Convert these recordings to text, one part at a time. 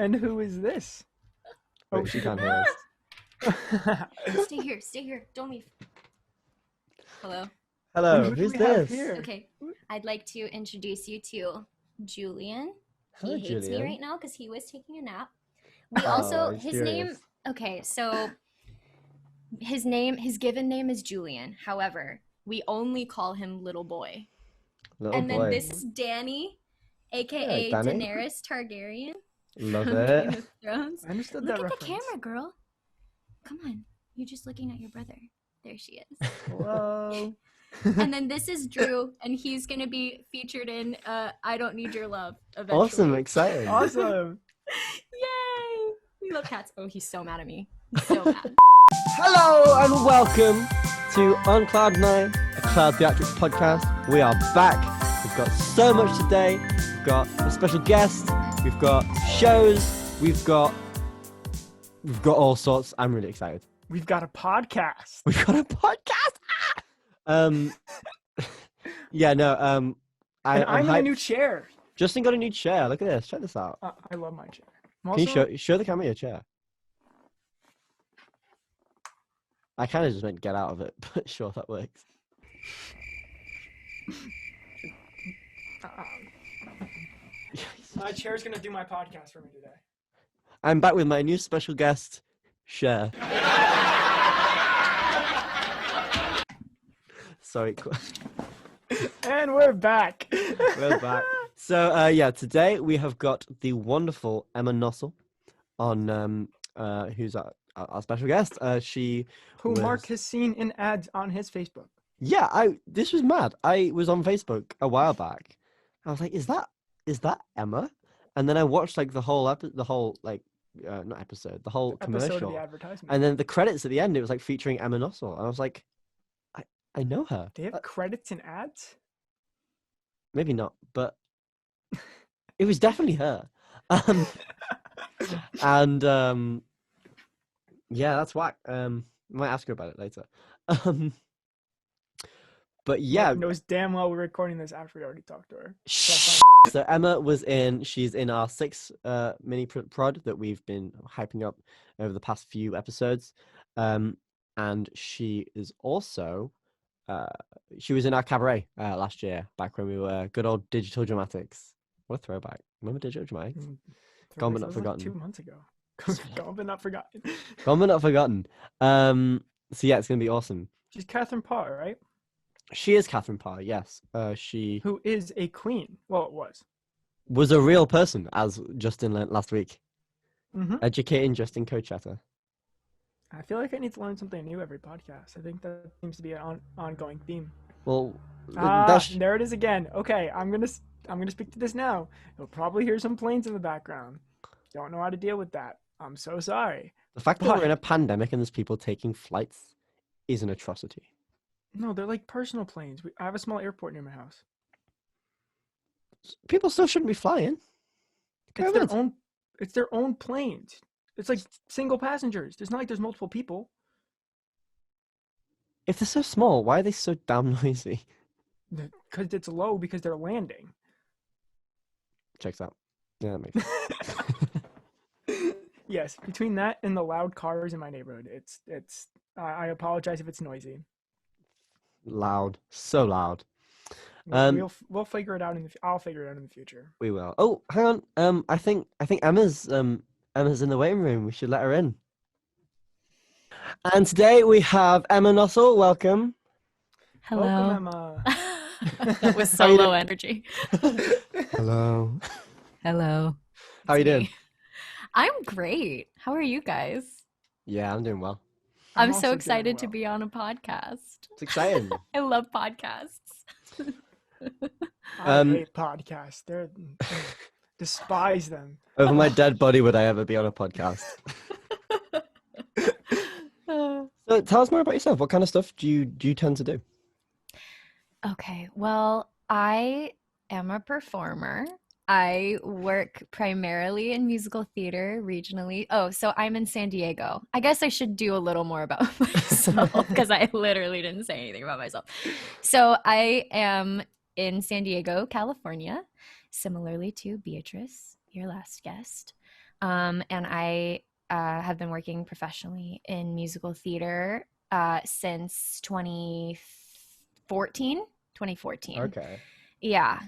And who is this? Wait, she can't hear us. Stay here. Don't leave. Hello. Hello, Who do who's we have this? here? Okay. I'd like to introduce you to Julian. Hello, He hates me Julian. right now because he was taking a nap. We Oh, also he's his furious. name. Okay, so his given name is Julian. However, we only call him Little Boy. Little And boy. then this is Danny, aka Danny. Daenerys Targaryen. Love from it. Game of Thrones. I understood Look that at reference. the camera, girl. Come on. You're just looking at your brother. There she is. Hello. And then this is Drew, and he's going to be featured in I Don't Need Your Love eventually. Awesome, exciting. Awesome. Yay! We love cats. Oh, he's so mad at me. He's so mad. Hello and welcome to On Cloud 9, a Cloud Theatrics podcast. We are back. We've got so much today. We've got a special guest. We've got shows. We've got all sorts. I'm really excited. We've got a podcast. We've got a podcast. Yeah, no. And I'm in a hyped. new chair. Justin got a new chair. Look at this. Check this out. I love my chair. I'm Can also, you show the camera your chair? I kind of just meant get out of it, but sure, that works. my chair's going to do my podcast for me today. I'm back with my new special guest, Cher. Sorry, And we're back. we're back. So, yeah, today we have got the wonderful Emma Nossel on, who's our special guest. She Who was... Mark has seen in ads on his Facebook. Yeah, this was mad. I was on Facebook a while back. I was like, is that Emma? And then I watched like the whole not episode, the whole Episode commercial. of the advertisement. And then the credits at the end, it was like featuring Emma Nossel. And I was like, I know her. They have credits and ads? Maybe not, but it was definitely her. Yeah, that's whack. I might ask her about it later. But yeah. Mark knows damn well we're recording this after we already talked to her. So Emma she's in our 6 mini prod that we've been hyping up over the past few episodes. And she is also, she was in our cabaret last year, back when we were good old Digital Dramatics. What a throwback. Remember Digital Dramatics? Gone but not forgotten. 2 months ago. Gone but not forgotten. Gone but not forgotten. So yeah, it's going to be awesome. She's Catherine Parr, right? She is Catherine Parr, yes. She Who is a queen. Well, it was a real person, as Justin learnt last week. Mm-hmm. Educating Justin Coachetta. I feel like I need to learn something new every podcast. I think that seems to be an ongoing theme. Well, there it is again. Okay, I'm gonna speak to this now. You'll probably hear some planes in the background. Don't know how to deal with that. I'm so sorry. the fact that we're in a pandemic and there's people taking flights is an atrocity. No, they're like personal planes. I have a small airport near my house. People still shouldn't be flying. It's their own planes. It's like single passengers. It's not like there's multiple people. If they're so small, why are they so damn noisy? Because it's low because they're landing. Checks out. Yeah, that makes sense. Yes, between that and the loud cars in my neighborhood, it's. I apologize if it's noisy. Loud, so loud. We'll figure it out I'll figure it out in the future. We will. Oh, hang on. I think Emma's in the waiting room. We should let her in. And today we have Emma Nossel. Welcome. Hello. Welcome, Emma. That was so low energy. Hello. Hello. How are you doing? I'm great. How are you guys? Yeah, I'm doing well. I'm also so doing excited to well. be on a podcast. It's exciting. I love podcasts. I hate podcasts. They're despise them. Over my dead body would I ever be on a podcast. So tell us more about yourself. What kind of stuff do you tend to do? Okay, well, I am a performer. I work primarily in musical theater regionally. Oh, so I'm in San Diego. I guess I should do a little more about myself because I literally didn't say anything about myself. So I am in San Diego, California, similarly to Beatrice, your last guest. And I have been working professionally in musical theater since 2014. Okay. Yeah.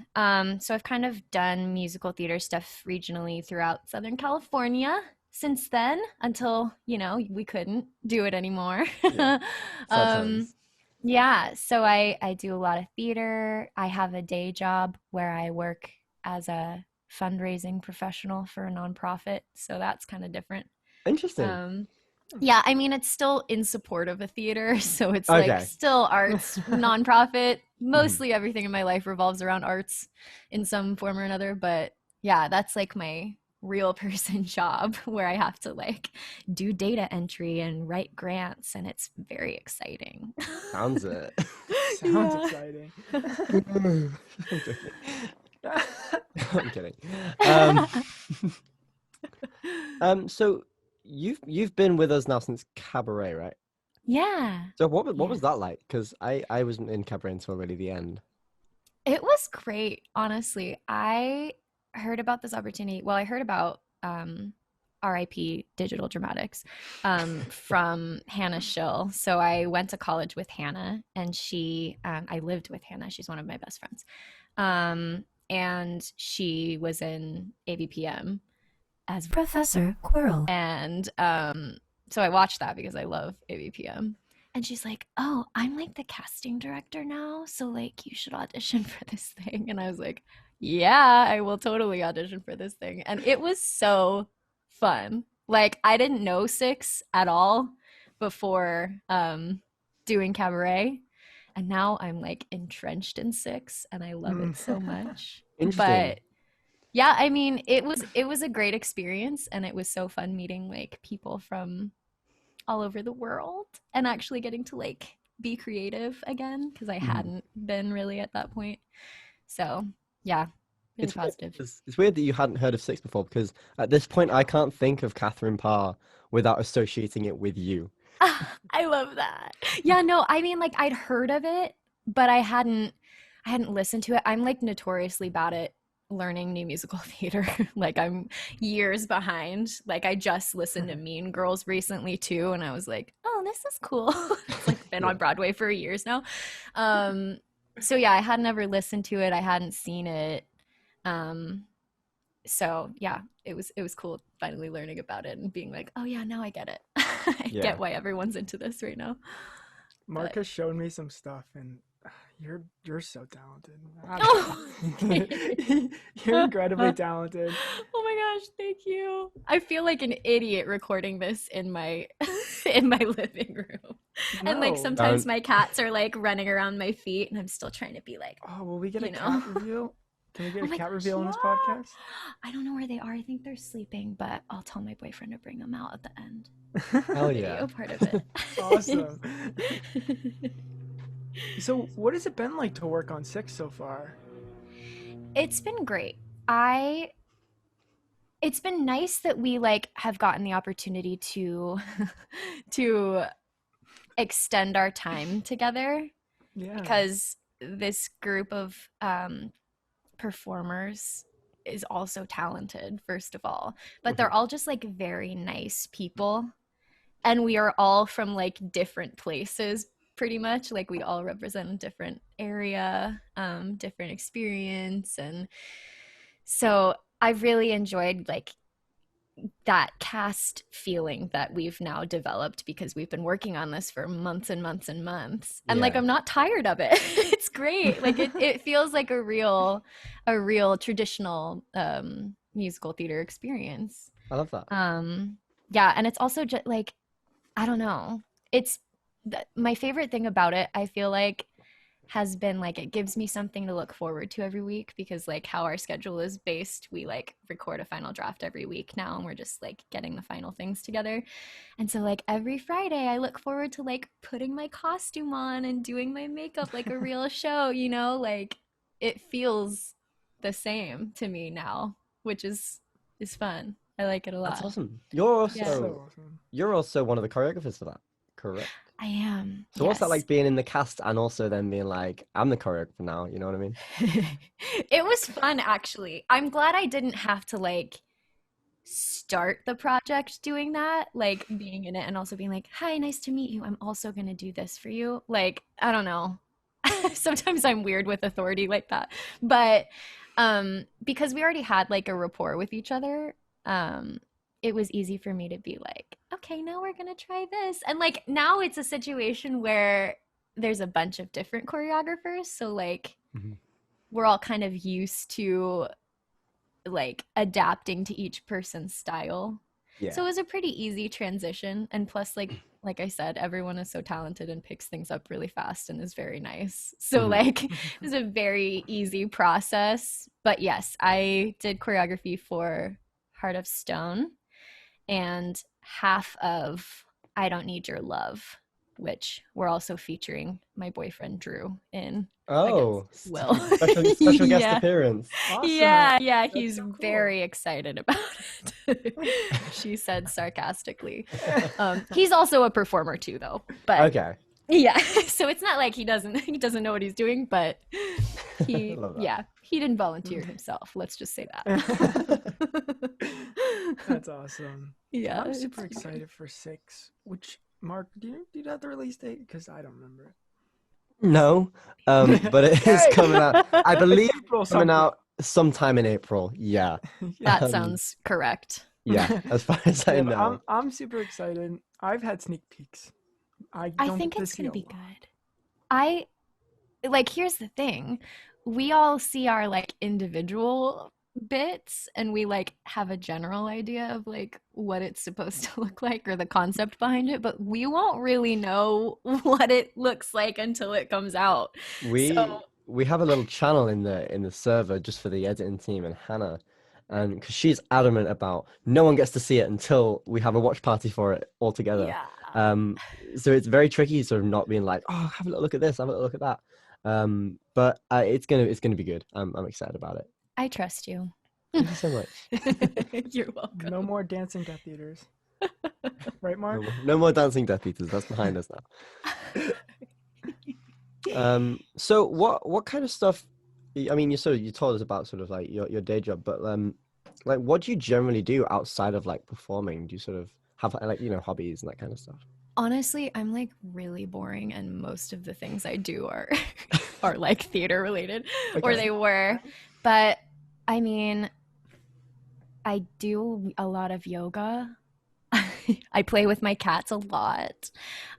So I've kind of done musical theater stuff regionally throughout Southern California since then until, we couldn't do it anymore. Yeah. Sad um, times. yeah, so I do a lot of theater. I have a day job where I work as a fundraising professional for a nonprofit, so that's kind of different. Interesting. Um, yeah, I mean, it's still in support of a theater, so it's like Okay. still arts, nonprofit. Mhm. Mostly everything in my life revolves around arts in some form or another, but yeah, that's like my real person job where I have to like do data entry and write grants, and it's very exciting. Sounds it. Sounds Yeah. exciting. I'm joking. I'm kidding. So you've been with us now since Cabaret, right? Yeah. So what was Yeah. that like? Because I wasn't in Cabaret until really the end. It was great, honestly. I heard about this opportunity. Well, I heard about RIP Digital Dramatics from Hannah Schill. So I went to college with Hannah, and I lived with Hannah. She's one of my best friends. And she was in ABPM as Professor Quirrell. And so I watched that because I love ABPM. And she's like, "Oh, I'm like the casting director now, so like you should audition for this thing." And I was like, "Yeah, I will totally audition for this thing." And it was so fun. Like I didn't know Six at all before doing Cabaret, and now I'm like entrenched in Six, and I love it so much. Interesting. But yeah, I mean, it was a great experience, and it was so fun meeting like people from all over the world and actually getting to like be creative again because I hadn't been really at that point. So yeah, really It's weird. positive. It's weird that you hadn't heard of Six before because at this point I can't think of Catherine Parr without associating it with you. I love that. Yeah, no, I mean like I'd heard of it, but I hadn't listened to it. I'm like notoriously bad at learning new musical theater. Like I'm years behind. Like I just listened to Mean Girls recently too, and I was like, "Oh, this is cool." It's like been Yeah. on Broadway for years now. So yeah, I had never listened to it. I hadn't seen it. Um, so yeah, it was cool finally learning about it and being like, "Oh yeah, now I get it. I Yeah. get why everyone's into this right now." Mark has shown me some stuff, and you're so talented. I Oh, don't know. You're incredibly talented. oh my gosh, thank you. I feel like an idiot recording this in my in my living room. And like No. sometimes Don't. my cats are like running around my feet and I'm still trying to be like, Oh, will we get a you cat know. reveal? Can we get Oh a my cat gosh, reveal on this yeah. podcast? I don't know where they are. I think they're sleeping, but I'll tell my boyfriend to bring them out at the end. Hell Video yeah. part of it. Awesome. So, what has it been like to work on Six so far? It's been great. It's been nice that we like have gotten the opportunity to to extend our time together Yeah. because this group of performers is also talented, first of all, but they're all just like very nice people, and we are all from like different places pretty much. Like we all represent a different area, different experience, and so I've really enjoyed like that cast feeling that we've now developed because we've been working on this for months and months and months, and like Yeah. I'm not tired of it. It's great. Like it feels like a real traditional musical theater experience. I love that. Yeah, and it's also just like I don't know, it's my favorite thing about it, I feel like, has been like it gives me something to look forward to every week because like how our schedule is based, we like record a final draft every week now and we're just like getting the final things together. And so like every Friday I look forward to like putting my costume on and doing my makeup like a real show, like it feels the same to me now, which is fun. I like it a lot. That's awesome. You're Yeah. also So awesome. you're also one of the choreographers for that, correct? I am. So what's that Yes. like being in the cast and also then being like, I'm the choreographer now, you know what I mean? It was fun actually. I'm glad I didn't have to like start the project doing that, like being in it and also being like, hi, nice to meet you, I'm also going to do this for you. Like, I don't know. Sometimes I'm weird with authority like that. But because we already had like a rapport with each other, it was easy for me to be like, okay, now we're going to try this. And like now it's a situation where there's a bunch of different choreographers. So like Mhm. we're all kind of used to like adapting to each person's style. Yeah. So it was a pretty easy transition. And plus, like I said, everyone is so talented and picks things up really fast and is very nice. So Mhm. like it was a very easy process. But yes, I did choreography for Heart of Stone and half of I Don't Need Your Love, which we're also featuring my boyfriend Drew in. Oh, Will. special guest Yeah. appearance. Awesome. Yeah, That's he's so cool. very excited about it. She said sarcastically. He's also a performer too, though. But Okay. yeah, so it's not like he doesn't know what he's doing, but he Love that. yeah, he didn't volunteer himself. Let's just say that. That's awesome. Yeah, I'm it's super weird. excited for 6. Which, Mark, do you have the release date? Because I don't remember it. No, but it is Yay! coming out. I believe April coming something. out sometime in April. Yeah, That Um, sounds correct. yeah. As far as I Yeah, but know. I'm super excited. I've had sneak peeks. I I don't think get to it's see gonna a be lot. good. I like here's the thing. We all see our like individual bits and we like have a general idea of like what it's supposed to look like or the concept behind it, but we won't really know what it looks like until it comes out. We have a little channel in the server just for the editing team and Hannah, and because she's adamant about no one gets to see it until we have a watch party for it all together. Yeah. So it's very tricky, sort of not being like, oh, have a little look at this, have a little look at that. But it's gonna be good. I'm excited about it. I trust you. Thank you so much. You're welcome. No more dancing Death Eaters. Right, Mark? No more dancing Death Eaters. That's behind us now. So what kind of stuff? I mean, you told us about sort of like your day job, but like what do you generally do outside of like performing? Do you sort of have like hobbies and that kind of stuff? Honestly, I'm like really boring and most of the things I do are are like theater related or Okay. they were. But I mean, I do a lot of yoga. I play with my cats a lot.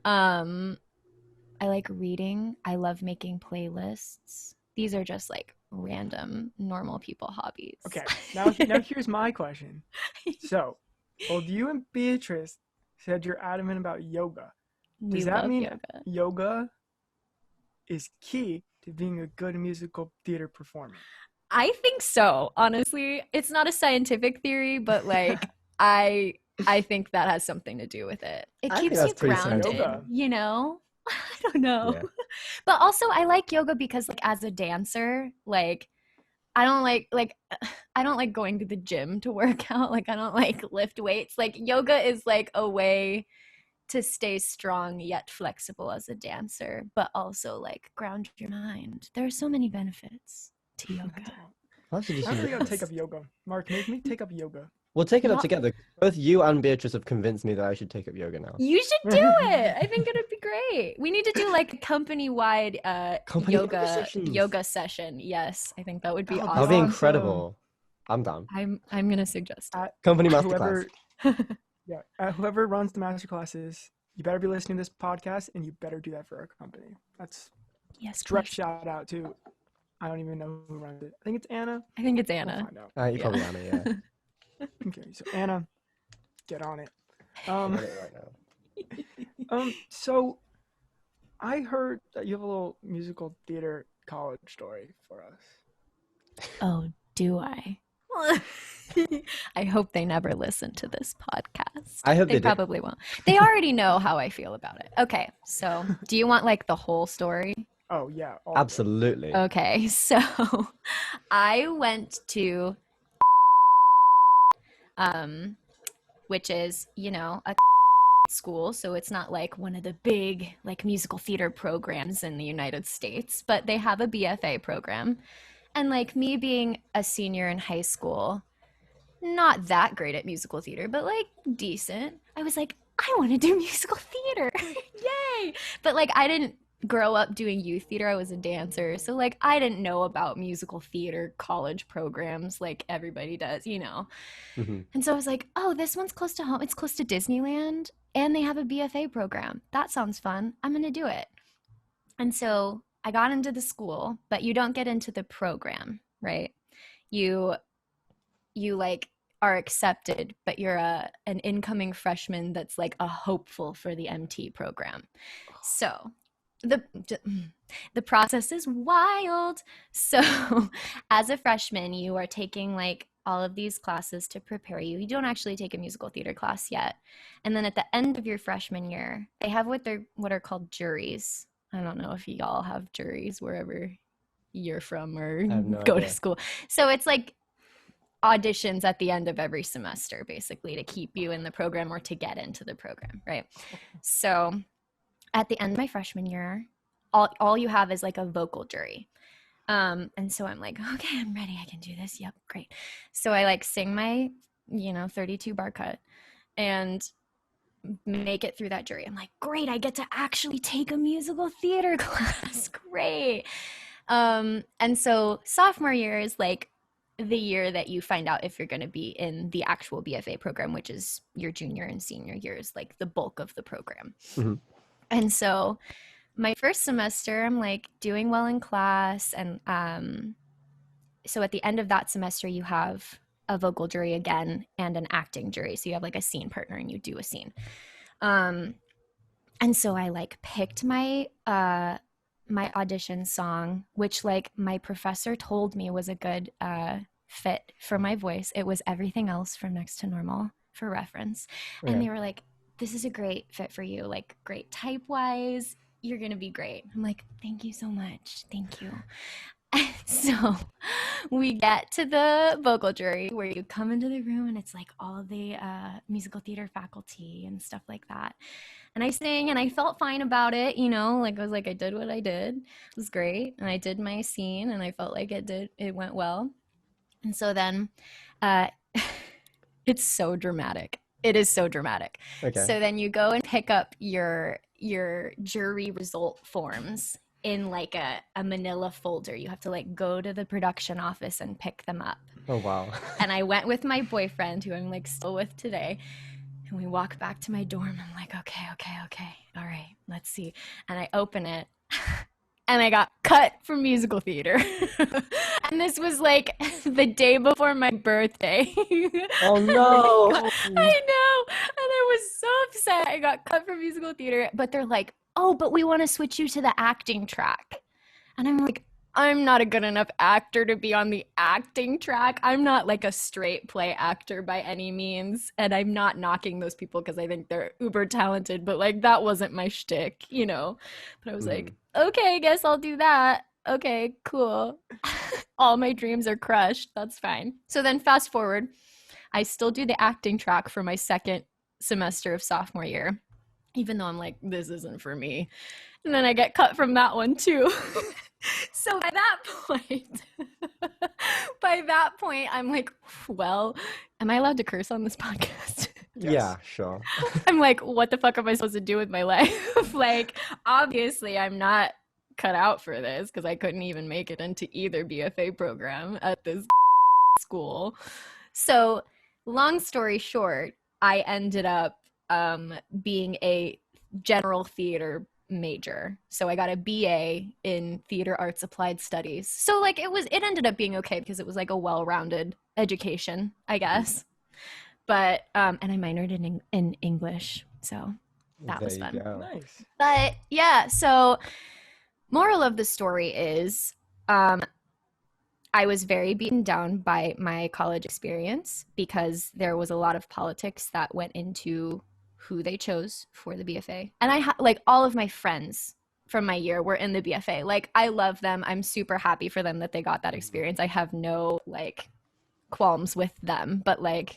I like reading. I love making playlists. These are just like random normal people hobbies. Okay, now here's my question. So, both you and Beatrice said you're adamant about yoga. We Does that love mean yoga. yoga is key to being a good musical theater performer? I think so. Honestly, it's not a scientific theory, but like I think that has something to do with it. It I think keeps that's you pretty grounded, scientific. you know? I don't know. Yeah. But also I like yoga because like as a dancer, like I don't like I don't like going to the gym to work out. Like I don't like lift weights. Like yoga is like a way to stay strong yet flexible as a dancer, but also like ground your mind. There are so many benefits to yoga. I should just I'm use really it. gonna take up yoga. Mark, make me take up yoga. We'll take it up Not- together. Both you and Beatrice have convinced me that I should take up yoga now. You should do it. I think it'd be great. We need to do like a company-wide Company yoga yoga sessions. session. Yes, I think that would be That'd be That'll awesome. be awesome. incredible. I'm down. I'm gonna suggest it. Company masterclass. Whoever runs the master classes, you better be listening to this podcast and you better do that for our company. That's Yes, direct please. shout out to, I don't even know who runs it. I think it's Anna. I think it's We'll Anna. find out. You Yeah. probably Anna, yeah. Okay, so Anna, get on it. I'm on it right now. So I heard that you have a little musical theater college story for us. Oh, do I? I hope they never listen to this podcast. I hope they do. probably won't. They already know how I feel about it. Okay, so do you want like the whole story? Oh yeah, all of it. Absolutely. Okay, so I went to which is, a school, so it's not like one of the big like musical theater programs in the United States, but they have a BFA program. And like me being a senior in high school, not that great at musical theater, but like decent. I was like, I want to do musical theater. Yay. But like I didn't grow up doing youth theater. I was a dancer. So like I didn't know about musical theater college programs like everybody does, you know. Hmm. And so I was like, oh, this one's close to home. It's close to Disneyland and they have a BFA program. That sounds fun. I'm going to do it. And so I got into the school, but you don't get into the program, right? You like are accepted, but you're an incoming freshman that's like a hopeful for the MT program. So the the process is wild. So as a freshman, you are taking like all of these classes to prepare you. You don't actually take a musical theater class yet. And then at the end of your freshman year, they have what are called juries. I don't know if y'all have juries wherever you're from or I have no go to idea. school. So it's like auditions at the end of every semester, basically, to keep you in the program or to get into the program, right? So at the end of my freshman year, all you have is like a vocal jury. And so I'm like, okay, I'm ready. I can do this. Yep, great. So I like sing my, 32 bar cut and make it through that jury. I'm like, great, I get to actually take a musical theater class. Great. And so sophomore year is like the year that you find out if you're going to be in the actual BFA program, which is your junior and senior years, like the bulk of the program. Mhm. And so my first semester, I'm like doing well in class. And so at the end of that semester, you have a vocal jury again and an acting jury. So you have like a scene partner and you do a scene. And so I like picked my my audition song, which like my professor told me was a good fit for my voice. It was Everything Else from Next to Normal for reference. And Okay. they were like, this is a great fit for you, like great type wise. You're going to be great. I'm like, thank you so much. Thank you. And so we get to the vocal jury where you come into the room and it's like all the musical theater faculty and stuff like that. And I sing and I felt fine about it, like I was like, I did what I did. It was great. And I did my scene and I felt like it went well. And so then uh, it's so dramatic. It is so dramatic. Okay. So then you go and pick up your jury result forms in like a manila folder. You have to like go to the production office and pick them up. Oh wow. And I went with my boyfriend, who I'm like still with today. And we walk back to my dorm. I'm like, okay. All right, let's see. And I open it and I got cut from musical theater. And this was like the day before my birthday. Oh no. I know. And I was so upset. I got cut from musical theater, but they're like, oh, but we want to switch you to the acting track. And I'm like, I'm not a good enough actor to be on the acting track. I'm not like a straight play actor by any means. And I'm not knocking those people because I think they're uber talented, but like that wasn't my shtick, But I was like, okay, I guess I'll do that. Okay, cool. All my dreams are crushed. That's fine. So then fast forward, I still do the acting track for my second semester of sophomore year, even though I'm like, this isn't for me. And then I get cut from that one too. So by that point, I'm like, well, am I allowed to curse on this podcast? Yeah, sure. I'm like, what the fuck am I supposed to do with my life? Like, obviously, I'm not cut out for this because I couldn't even make it into either BFA program at this school. So, long story short, I ended up being a general theater major. So I got a BA in theater arts applied studies. So like it ended up being okay because it was like a well-rounded education, I guess. But and I minored in English. So that was There fun. you go. Nice. But yeah, so moral of the story is I was very beaten down by my college experience because there was a lot of politics that went into who they chose for the BFA. And I like all of my friends from my year were in the BFA. Like I love them. I'm super happy for them that they got that experience. I have no like qualms with them, but like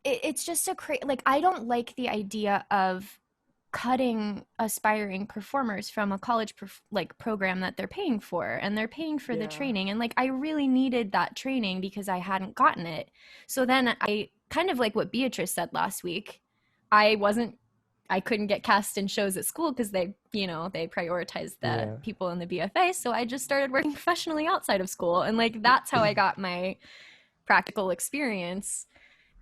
it's just like I don't like the idea of cutting aspiring performers from a college like program that they're paying for, and they're paying for the Yeah. training, and like I really needed that training because I hadn't gotten it. So then I kind of like what Beatrice said last week, I couldn't get cast in shows at school because they prioritize the Yeah. people in the BFA. So I just started working professionally outside of school, and like that's how I got my practical experience,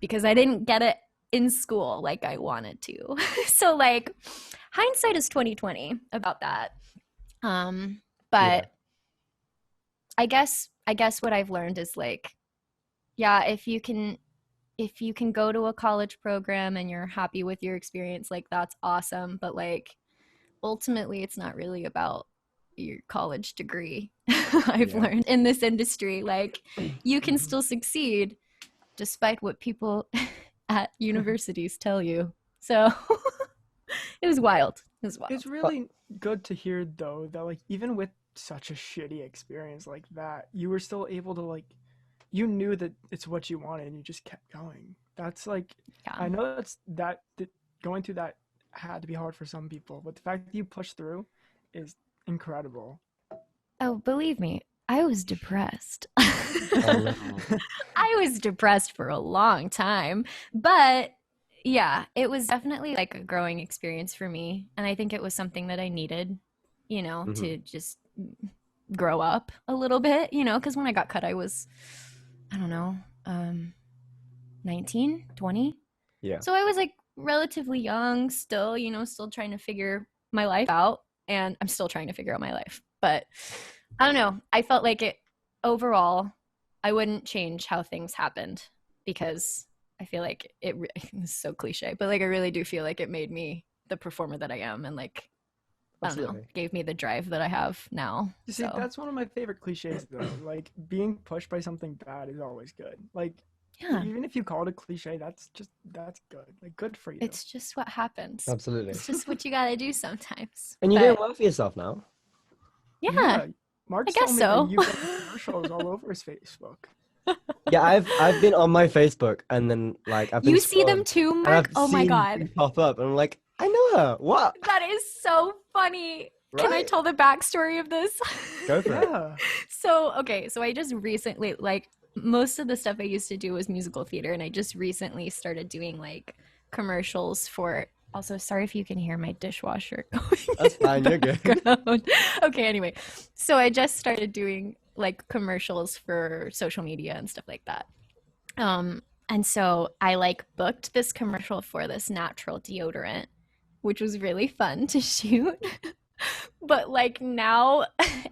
because I didn't get it in school like I wanted to. So like hindsight is 2020 about that. But I guess what I've learned is like, yeah, if you can go to a college program and you're happy with your experience, like that's awesome. But like ultimately it's not really about your college degree. I've learned in this industry, like you can still succeed despite what people at universities tell you. So it was wild. It's really good to hear though that like even with such a shitty experience like that, you were still able to like, you knew that it's what you wanted and you just kept going. That's like, I know that going through that had to be hard for some people, but the fact that you pushed through is incredible. Oh, believe me, I was depressed. Oh, I was depressed for a long time, but yeah, it was definitely like a growing experience for me. And I think it was something that I needed, to just grow up a little bit, because when I got cut, I was, I don't know, 19, 20. Yeah. So I was like relatively young still, still trying to figure my life out. And I'm still trying to figure out my life. But I don't know. I felt like it overall, I wouldn't change how things happened, because I feel like it's so cliche, but like I really do feel like it made me the performer that I am, and like I don't know, gave me the drive that I have now. You see, that's one of my favorite cliches though. Like being pushed by something bad is always good. Like even if you call it a cliche, that's good. Like good for you. It's just what happens. Absolutely. It's just what you gotta do sometimes. And you're doing well for yourself now. Yeah. Mark I guess told me so. that you get commercials all over his Facebook. Yeah, I've been on my Facebook, and then like I've been You see them scrolling, too, and Mark? I've Oh my seen god. you pop up, and I'm like, I know her. What? That is so funny. Right? Can I tell the backstory of this? Go for it. Yeah. So I just recently, like most of the stuff I used to do was musical theater, and I just recently started doing like commercials for, also sorry if you can hear my dishwasher going. That's fine, you're good. Okay, anyway. So I just started doing like commercials for social media and stuff like that. And so I like booked this commercial for this natural deodorant, which was really fun to shoot. But like now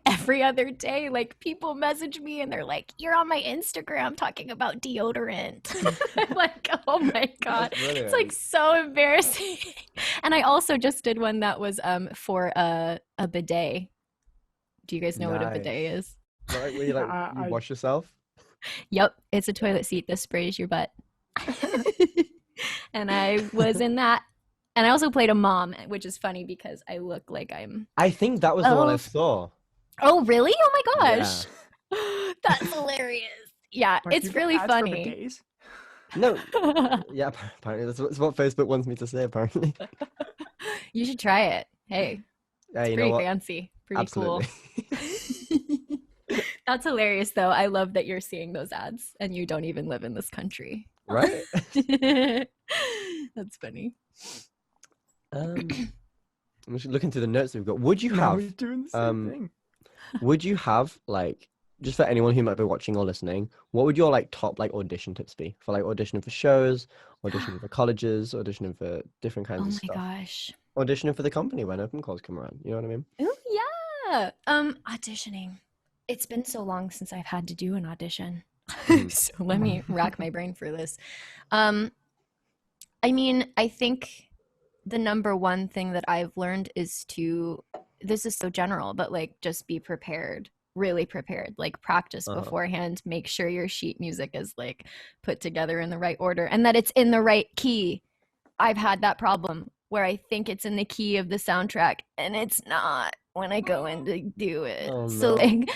every other day, like people message me and they're like, you're on my Instagram talking about deodorant. I'm like, oh my god, it's like so embarrassing. And I also just did one that was for a bidet. Do you guys know what a bidet is? Like where you you wash yourself? Yep, it's a toilet seat that sprays your butt. And I was in that. And I also played a mom, which is funny because I look like I think that was the one I saw. Oh, really? Oh my gosh. Yeah. That's hilarious. Yeah, Mark, it's really funny. No. Yeah, apparently that's what Facebook wants me to say, apparently. You should try it. Hey, it's pretty fancy. Pretty Absolutely. Cool. That's hilarious, though. I love that you're seeing those ads and you don't even live in this country. Right? That's funny. I'm just looking through the notes that we've got. Would you have we're doing the same thing. Would you have like, just for anyone who might be watching or listening, what would your like top like audition tips be for like auditioning for shows, auditioning for colleges, auditioning for different kinds of stuff? Oh my gosh. Auditioning for the company when open calls come around. You know what I mean? Oh yeah. Auditioning. It's been so long since I've had to do an audition. So let me rack my brain for this. I mean, I think the number one thing that I've learned is this is so general, but like just be prepared, really prepared, like practice beforehand, make sure your sheet music is like put together in the right order and that it's in the right key. I've had that problem where I think it's in the key of the soundtrack and it's not when I go in to do it. Oh, So no. like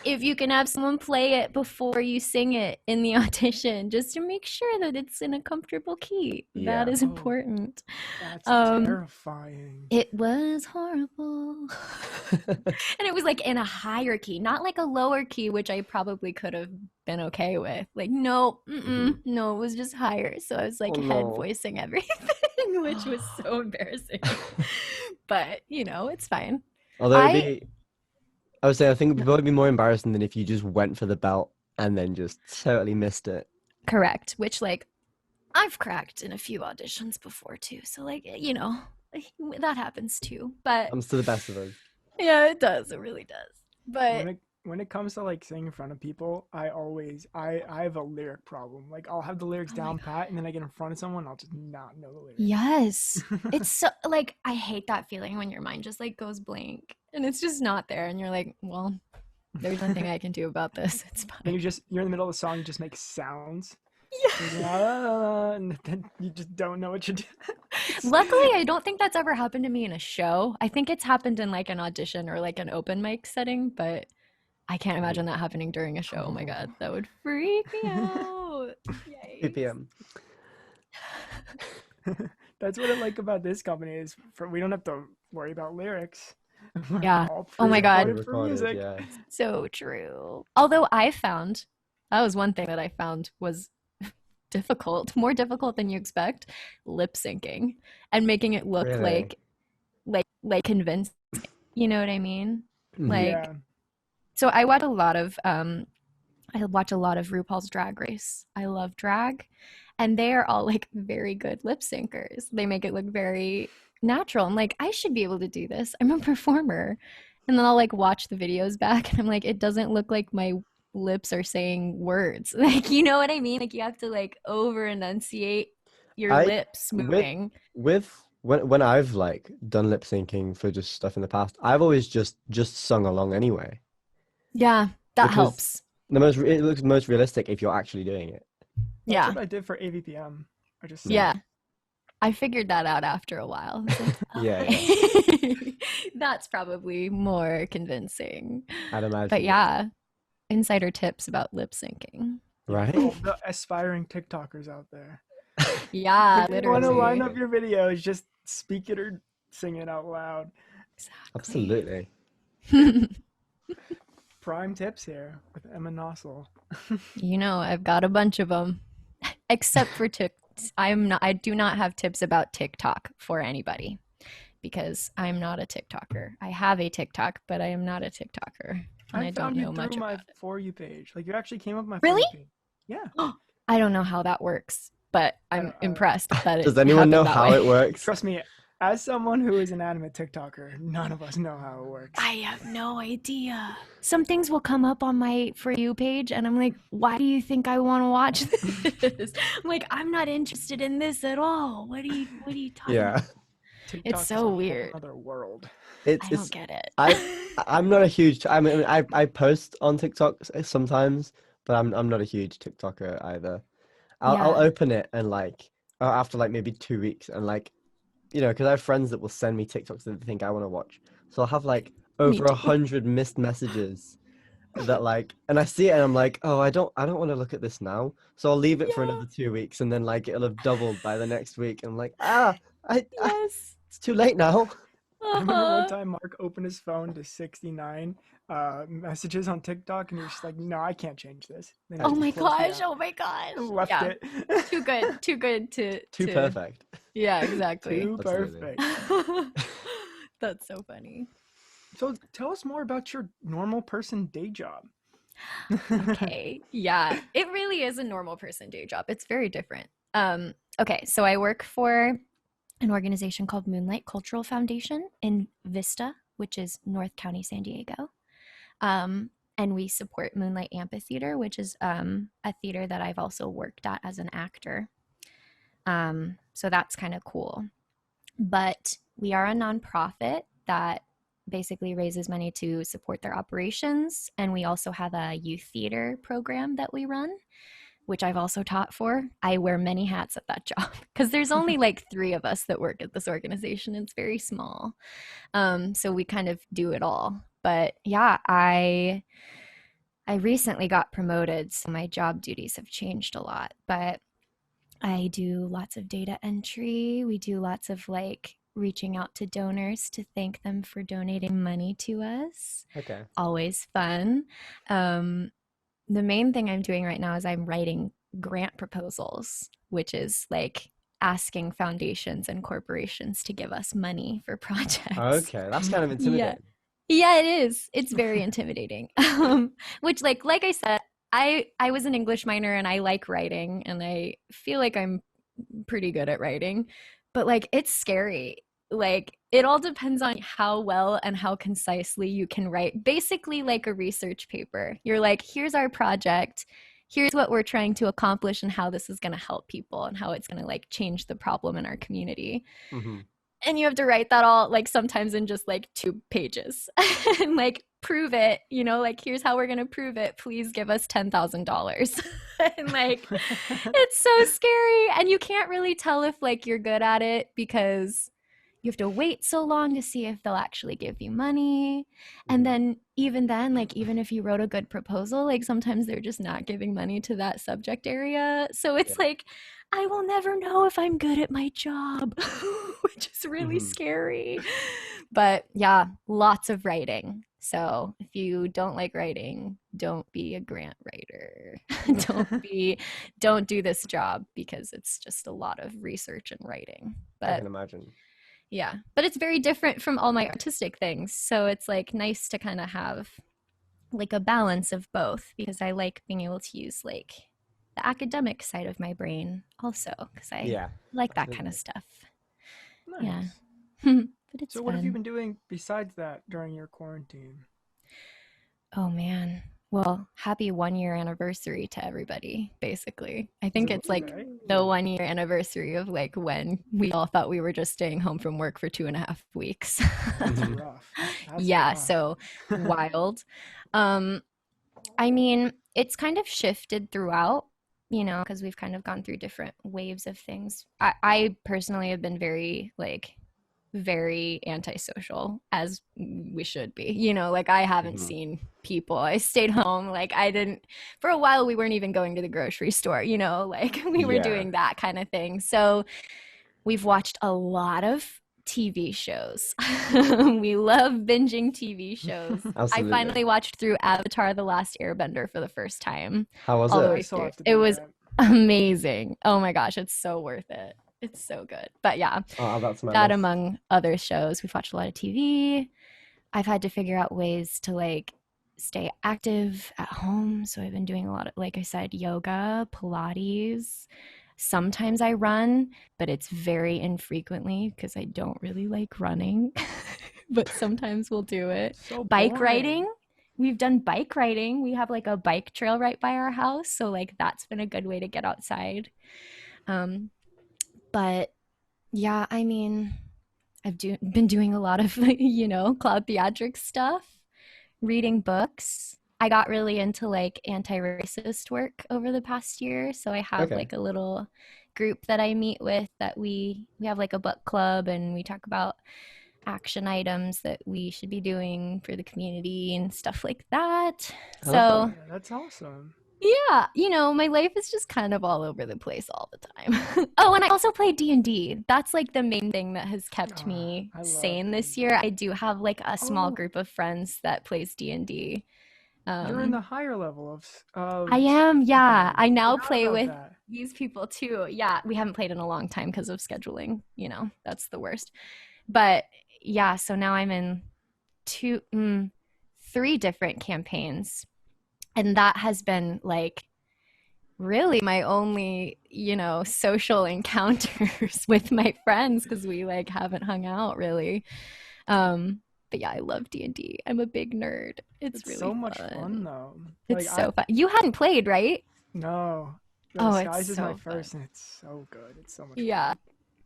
if you can have someone play it before you sing it in the audition, just to make sure that it's in a comfortable key. Yeah. That is Oh, important. That's Um, terrifying. It was horrible. And it was like in a higher key, not like a lower key, which I probably could have been okay with. Like, no, no, it was just higher. So I was like Oh, head no. voicing everything, which was so embarrassing. But, you know, it's fine. Although I I would say I think it would probably be more embarrassing than if you just went for the belt and then just totally missed it. correct, which like I've cracked in a few auditions before too. So like, you know, that happens too. But Comes to the best of us. yeah, it does. It really does. But When it comes to like singing in front of people, I have a lyric problem. Like I'll have the lyrics Oh my down pat, and then I get in front of someone, I'll just not know the lyrics. yes. It's so like I hate that feeling when your mind just like goes blank and it's just not there and you're like, well, there's nothing I can do about this. It's Then fine. you're in the middle of the song, you just make sounds. Yeah. And then you just don't know what you're doing. Luckily, I don't think that's ever happened to me in a show. I think it's happened in like an audition or like an open mic setting, but I can't imagine that happening during a show. Oh my God, that would freak me out. Yikes. PPM. That's what I like about this company is we don't have to worry about lyrics. We're Yeah. all Oh my God. pre-recorded for music. Yeah. So true. Although I found that was one thing that I found was difficult, more difficult than you expect, lip syncing and making it look Really? like convincing. You know what I mean? Mhm. Like Yeah. so I watch a lot of RuPaul's Drag Race. I love drag, and they are all like very good lip syncers. They make it look very natural. I'm like, I should be able to do this. I'm a performer. And then I'll like watch the videos back and I'm like, it doesn't look like my lips are saying words. Like, you know what I mean? Like you have to like over enunciate your I lips with moving. with when I've like done lip syncing for just stuff in the past, I've always just sung along anyway Yeah, that because helps. it looks most realistic if you're actually doing it. That's Yeah. what I did for AVPM. I just sang. Yeah. I figured that out after a while. I was like, Yeah, okay. That's probably more convincing. I'd imagine. But yeah, insider tips about lip syncing. Right? All the aspiring TikTokers out there. Yeah, If you want to line literally. up your videos, just speak it or sing it out loud. Exactly. Absolutely. Prime tips here with Emma Nossel. You know, I've got a bunch of them. Except for I do not have tips about TikTok for anybody because I'm not a TikToker. I have a TikTok, but I am not a TikToker. And I don't found you know much through my about it. For You page. Like you actually came up my Really? For You page. Yeah. I don't know how that works, but I'm don't- impressed that it Does anyone know happened that how way. it works? Trust me, as someone who is an anime TikToker, none of us know how it works. I have no idea. Some things will come up on my For You page, and I'm like, why do you think I want to watch this? I'm like, I'm not interested in this at all. What are you talking Yeah. about? TikTok is so a whole weird. Other world. It's I don't get it. I'm not a huge. I mean, I post on TikTok sometimes, but I'm not a huge TikToker either. I'll Yeah. open it and like after like maybe 2 weeks and like, you know, because I have friends that will send me TikToks that they think I want to watch. So I'll have like over too. 100 missed messages that like, and I see it and I'm like, oh, I don't want to look at this now. So I'll leave it for Yeah. another 2 weeks and then like it'll have doubled by the next week. And I'm like, Yes. it's too late now. I remember one Uh-huh. time Mark opened his phone to 69 messages on TikTok, and he was just like, "No, I can't change this." Then he Oh just my closed the gosh. app Oh my gosh. and left Yeah. it. Too good. Too good to. Too perfect. Yeah, exactly. Too Absolutely. perfect. That's so funny. So tell us more about your normal person day job. Okay. Yeah, it really is a normal person day job. It's very different. Okay, so I work for an organization called Moonlight Cultural Foundation in Vista, which is North County, San Diego. And we support Moonlight Amphitheater, which is a theater that I've also worked at as an actor. So that's kind of cool. But we are a nonprofit that basically raises money to support their operations. And we also have a youth theater program that we run which I've also taught for. I wear many hats at that job because there's only like 3 of us that work at this organization. It's very small. So we kind of do it all. But yeah, I recently got promoted, so my job duties have changed a lot. But I do lots of data entry. We do lots of like reaching out to donors to thank them for donating money to us. Okay. Always fun. The main thing I'm doing right now is I'm writing grant proposals, which is like asking foundations and corporations to give us money for projects. Okay, that's kind of intimidating. Yeah, it is. It's very intimidating. Which like I said, I was an English minor and I like writing and I feel like I'm pretty good at writing, but like it's scary. Like it all depends on how well and how concisely you can write. Basically like a research paper. You're like, here's our project. Here's what we're trying to accomplish and how this is going to help people and how it's going to like change the problem in our community. Mm-hmm. And you have to write that all like sometimes in just like 2 pages and like prove it, you know, like here's how we're going to prove it. Please give us $10,000. And like, it's so scary. And you can't really tell if like you're good at it because you have to wait so long to see if they'll actually give you money. And then even if you wrote a good proposal, like sometimes they're just not giving money to that subject area. So it's like, I will never know if I'm good at my job, which is really scary. But yeah, lots of writing. So if you don't like writing, don't be a grant writer. Don't do this job because it's just a lot of research and writing. But I can imagine. yeah, but it's very different from all my artistic things. So it's like nice to kind of have like a balance of both because I like being able to use like the academic side of my brain also because I like that kind of stuff. Nice. Yeah. But it's So what have you fun. been doing besides that during your quarantine? Oh man. Well, happy 1-year anniversary to everybody, basically. I think it's like Right? the 1-year anniversary of like when we all thought we were just staying home from work for 2.5 weeks. That's rough. That's Yeah, rough. so wild. I mean, it's kind of shifted throughout, you know, because we've kind of gone through different waves of things. I personally have been very antisocial, as we should be, you know, like I haven't seen people. I stayed home. Like I didn't, for a while we weren't even going to the grocery store, you know, like we were doing that kind of thing. So we've watched a lot of TV shows. We love binging TV shows. Absolutely. I finally watched through Avatar: The Last Airbender for the first time. How was all the it? way I still through. have to do It was that. amazing. Oh my gosh, it's so worth it. It's so good. But yeah, Oh, that's my that list. among other shows. We've watched a lot of TV. I've had to figure out ways to like stay active at home. So I've been doing a lot of, like I said, yoga, Pilates. Sometimes I run, but it's very infrequently because I don't really like running. But sometimes we'll do it. So Bike boring. riding. We've done bike riding. We have like a bike trail right by our house. So like that's been a good way to get outside. But yeah, I mean, been doing a lot of, you know, cloud theatrics stuff, reading books. I got really into like anti-racist work over the past year. So I have like a little group that I meet with that we have like a book club and we talk about action items that we should be doing for the community and stuff like that. I love So Yeah, that's awesome. yeah, you know, my life is just kind of all over the place all the time. Oh, and I also play D&D. That's like the main thing that has kept me I love sane this D&D. year. I do have like a small Oh. group of friends that plays D&D. You're in the higher level of I am, yeah. I now forgot play about with that. these people too. Yeah, we haven't played in a long time because of scheduling, you know, that's the worst. But yeah, so now I'm in 3 different campaigns. And that has been like really my only, you know, social encounters with my friends because we like haven't hung out really. But yeah, I love D&D. I'm a big nerd. It's really so much fun though. It's Like, so fun. You hadn't played, right? No. Oh, it's Skies is my so first fun. and it's so good. It's so much Yeah. fun.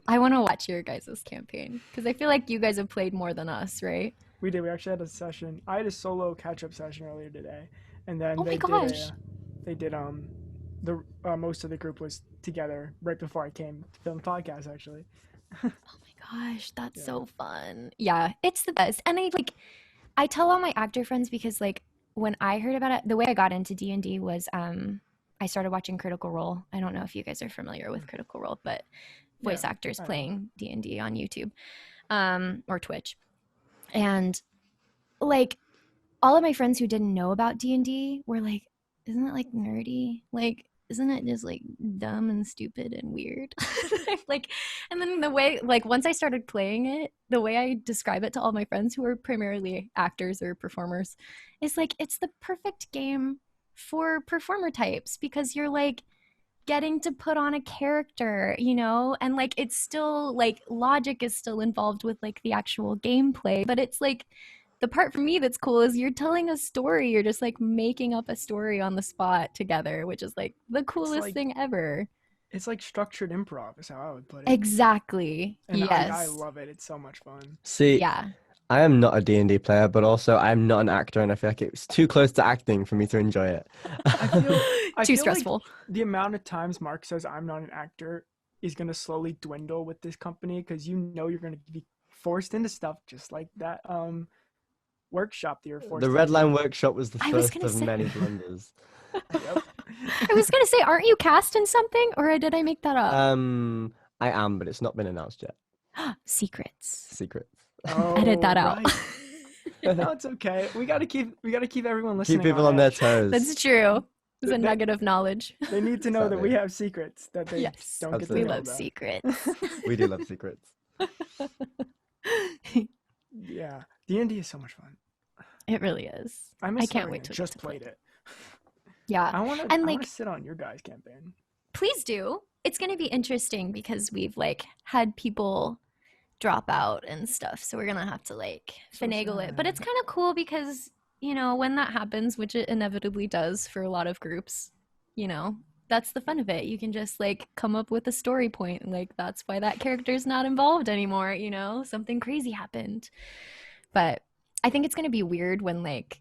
I want to watch your guys' campaign because I feel like you guys have played more than us, right? We did. We actually had a session. I had a solo catch-up session earlier today, and then Oh my they gosh. did the most of the group was together right before I came to film the podcast. Actually, Oh my gosh, that's yeah, so fun. Yeah, it's the best. And I tell all my actor friends because like when I heard about it, the way I got into D&D was I started watching Critical Role. I don't know if you guys are familiar with Critical Role, but yeah, voice actors I know. playing D&D on YouTube or Twitch. And like all of my friends who didn't know about D&D were like, isn't it like nerdy? Like, isn't it just like dumb and stupid and weird? Like, and then the way, like, once I started playing it, the way I describe it to all my friends who are primarily actors or performers is like, it's the perfect game for performer types because you're like getting to put on a character, you know, and like it's still like logic is still involved with like the actual gameplay, but it's like the part for me that's cool is you're telling a story. You're just like making up a story on the spot together, which is like the It's coolest like thing ever. it's like structured improv is how I would put it, Exactly. and I Yes. love it. It's so much fun. See, Yeah. I am not a D&D player, but also I'm not an actor, and I feel like it's too close to acting for me to enjoy it. I feel I Too feel like stressful. the amount of times Mark says I'm not an actor is gonna slowly dwindle with this company because you know you're gonna be forced into stuff just like that workshop that you're forced The Red into. Line Workshop was the I was first gonna of say. many blunders. Yep. I was gonna say, aren't you cast in something, or did I make that up? I am, but it's not been announced yet. Secrets. Secrets. Edit Oh that out. right. No, it's okay. We gotta keep everyone listening. Keep people on their edge. toes. That's true. It's a They- nugget of knowledge. They need to know that we Exactly. have secrets that they Yes. don't get to We Absolutely. know love about. secrets. We do love secrets. Yeah, D&D is so much fun. It really is. I miss can't learning wait it. to Just get to play played it. Yeah. I want to. And, I like- want to sit on your guys' campaign. Please do. It's going to be interesting because we've like had people drop out and stuff. So we're going to have to like So finagle it. But it's sad. kind of cool because, you know, when that happens, which it inevitably does for a lot of groups, you know, that's the fun of it. You can just like come up with a story point. And, like, that's why that character's not involved anymore. You know, something crazy happened. But I think it's going to be weird when like